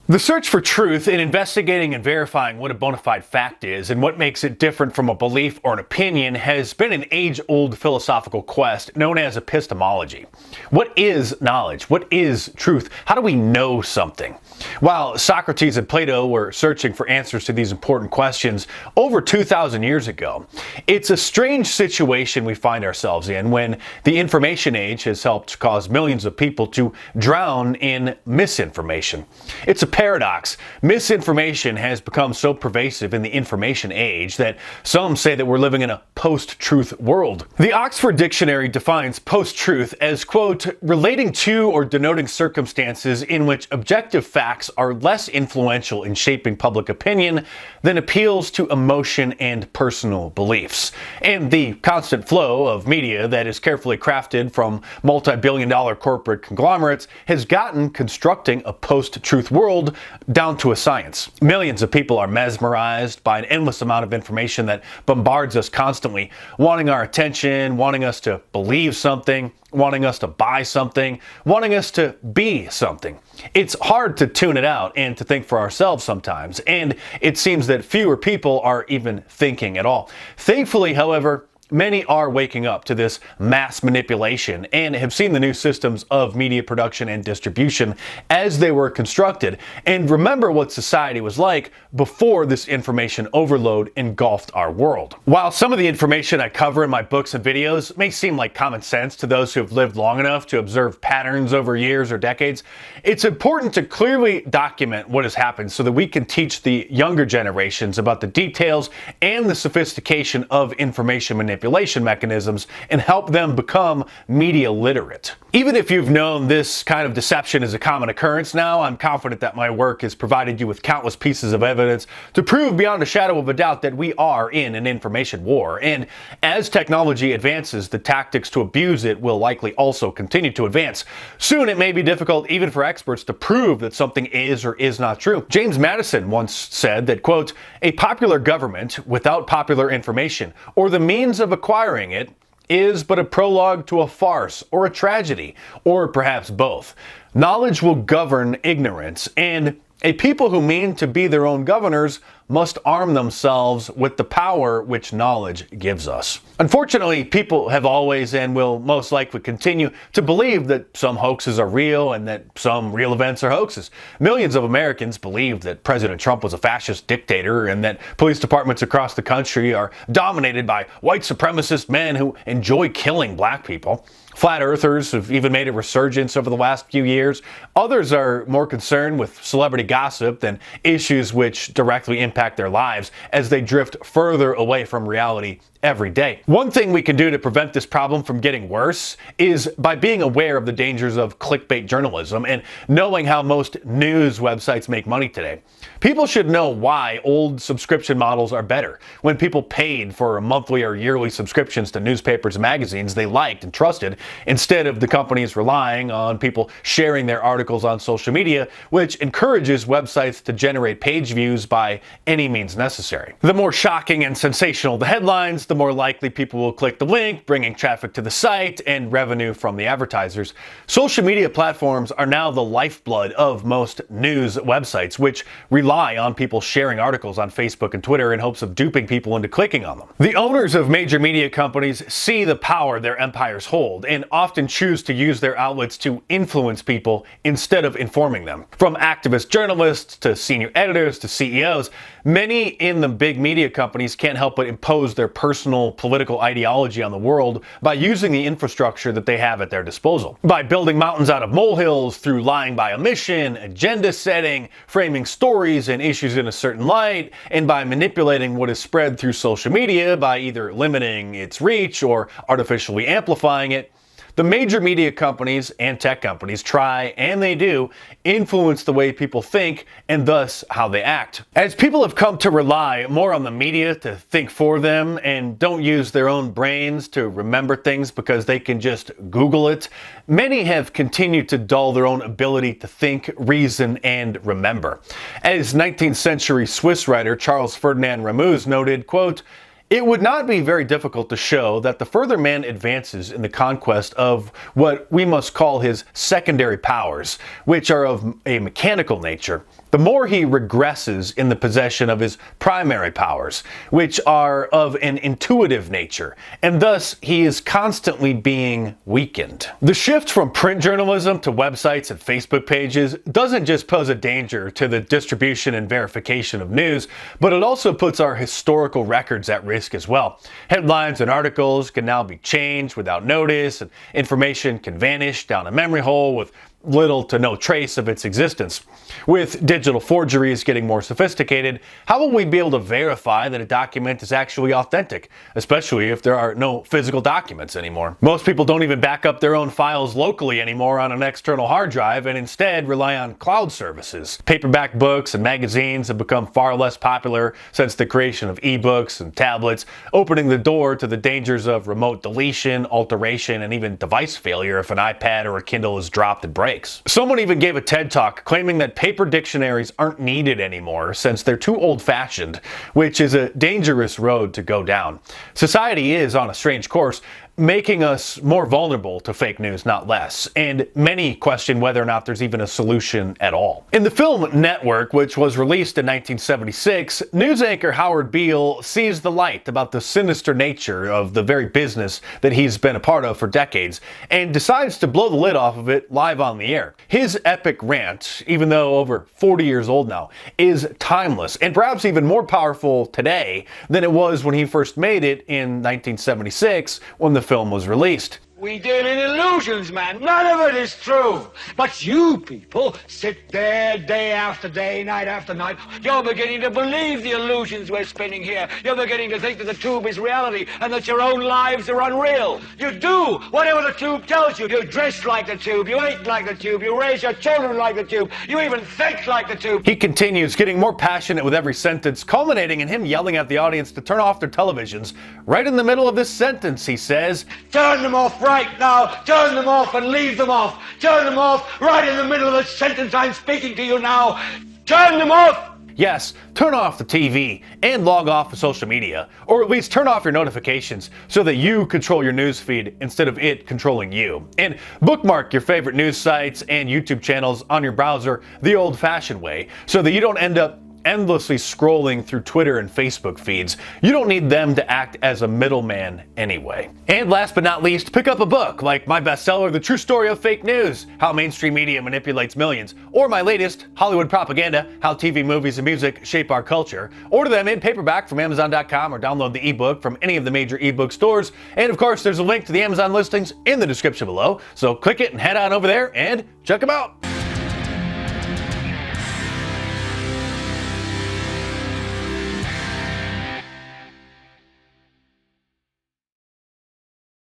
The search for truth in investigating and verifying what a bona fide fact is and what makes it different from a belief or an opinion has been an age-old philosophical quest known as epistemology. What is knowledge? What is truth? How do we know something? While Socrates and Plato were searching for answers to these important questions over 2,000 years ago, it's a strange situation we find ourselves in when the information age has helped cause millions of people to drown in misinformation. It's a paradox. Misinformation has become so pervasive in the information age that some say that we're living in a post-truth world. The Oxford Dictionary defines post-truth as, quote, relating to or denoting circumstances in which objective facts are less influential in shaping public opinion than appeals to emotion and personal beliefs. And the constant flow of media that is carefully crafted from multi-billion-dollar corporate conglomerates has gotten constructing a post-truth world down to a science. Millions of people are mesmerized by an endless amount of information that bombards us constantly, wanting our attention, wanting us to believe something, wanting us to buy something, wanting us to be something. It's hard to tune it out and to think for ourselves sometimes, and it seems that fewer people are even thinking at all. Thankfully, however, many are waking up to this mass manipulation and have seen the new systems of media production and distribution as they were constructed, and remember what society was like before this information overload engulfed our world. While some of the information I cover in my books and videos may seem like common sense to those who have lived long enough to observe patterns over years or decades, it's important to clearly document what has happened so that we can teach the younger generations about the details and the sophistication of information manipulation mechanisms and help them become media literate. Even if you've known this kind of deception is a common occurrence now, I'm confident that my work has provided you with countless pieces of evidence to prove beyond a shadow of a doubt that we are in an information war. And as technology advances, the tactics to abuse it will likely also continue to advance. Soon it may be difficult even for experts to prove that something is or is not true. James Madison once said that, quote, a popular government without popular information or the means of acquiring it is but a prologue to a farce or a tragedy, or perhaps both. Knowledge will govern ignorance, and a people who mean to be their own governors must arm themselves with the power which knowledge gives us. Unfortunately, people have always and will most likely continue to believe that some hoaxes are real and that some real events are hoaxes. Millions of Americans believe that President Trump was a fascist dictator and that police departments across the country are dominated by white supremacist men who enjoy killing black people. Flat earthers have even made a resurgence over the last few years. Others are more concerned with celebrity gossip than issues which directly impact their lives as they drift further away from reality every day. One thing we can do to prevent this problem from getting worse is by being aware of the dangers of clickbait journalism and knowing how most news websites make money today. People should know why old subscription models are better. When people paid for monthly or yearly subscriptions to newspapers and magazines they liked and trusted, instead of the companies relying on people sharing their articles on social media, which encourages websites to generate page views by any means necessary. The more shocking and sensational the headlines, the more likely people will click the link, bringing traffic to the site and revenue from the advertisers. Social media platforms are now the lifeblood of most news websites, which rely on people sharing articles on Facebook and Twitter in hopes of duping people into clicking on them. The owners of major media companies see the power their empires hold and often choose to use their outlets to influence people instead of informing them. From activist journalists to senior editors to CEOs, many in the big media companies can't help but impose their personal political ideology on the world by using the infrastructure that they have at their disposal. By building mountains out of molehills through lying by omission, agenda setting, framing stories and issues in a certain light, and by manipulating what is spread through social media by either limiting its reach or artificially amplifying it, the major media companies and tech companies try, and they do, influence the way people think and thus how they act. As people have come to rely more on the media to think for them and don't use their own brains to remember things because they can just Google it, many have continued to dull their own ability to think, reason, and remember. As 19th century Swiss writer Charles Ferdinand Ramuz noted, quote, it would not be very difficult to show that the further man advances in the conquest of what we must call his secondary powers, which are of a mechanical nature, the more he regresses in the possession of his primary powers, which are of an intuitive nature, and thus he is constantly being weakened. The shift from print journalism to websites and Facebook pages doesn't just pose a danger to the distribution and verification of news, but it also puts our historical records at risk as well. Headlines and articles can now be changed without notice, and information can vanish down a memory hole with little to no trace of its existence. With digital forgeries getting more sophisticated, how will we be able to verify that a document is actually authentic, especially if there are no physical documents anymore? Most people don't even back up their own files locally anymore on an external hard drive and instead rely on cloud services. Paperback books and magazines have become far less popular since the creation of ebooks and tablets, opening the door to the dangers of remote deletion, alteration, and even device failure if an iPad or a Kindle is dropped and breaks. Someone even gave a TED Talk claiming that paper dictionaries aren't needed anymore since they're too old-fashioned, which is a dangerous road to go down. Society is on a strange course, making us more vulnerable to fake news, not less, and many question whether or not there's even a solution at all. In the film Network, which was released in 1976, news anchor Howard Beale sees the light about the sinister nature of the very business that he's been a part of for decades, and decides to blow the lid off of it live on the air. His epic rant, even though over 40 years old now, is timeless, and perhaps even more powerful today than it was when he first made it in 1976 when the film was released. We deal in illusions, man. None of it is true. But you people sit there day after day, night after night. You're beginning to believe the illusions we're spinning here. You're beginning to think that the tube is reality and that your own lives are unreal. You do whatever the tube tells you. You dress like the tube. You eat like the tube. You raise your children like the tube. You even think like the tube. He continues, getting more passionate with every sentence, culminating in him yelling at the audience to turn off their televisions. Right in the middle of this sentence, he says, "Turn them off right now. Turn them off and leave them off. Turn them off right in the middle of the sentence I'm speaking to you now. Turn them off." Yes, turn off the TV and log off of social media, or at least turn off your notifications so that you control your newsfeed instead of it controlling you. And bookmark your favorite news sites and YouTube channels on your browser the old-fashioned way so that you don't end up endlessly scrolling through Twitter and Facebook feeds. You don't need them to act as a middleman anyway. And last but not least, pick up a book like my bestseller, The True Story of Fake News, How Mainstream Media Manipulates Millions, or my latest, Hollywood Propaganda, How TV, Movies, and Music Shape Our Culture. Order them in paperback from Amazon.com or download the ebook from any of the major ebook stores. And of course, there's a link to the Amazon listings in the description below, so click it and head on over there and check them out.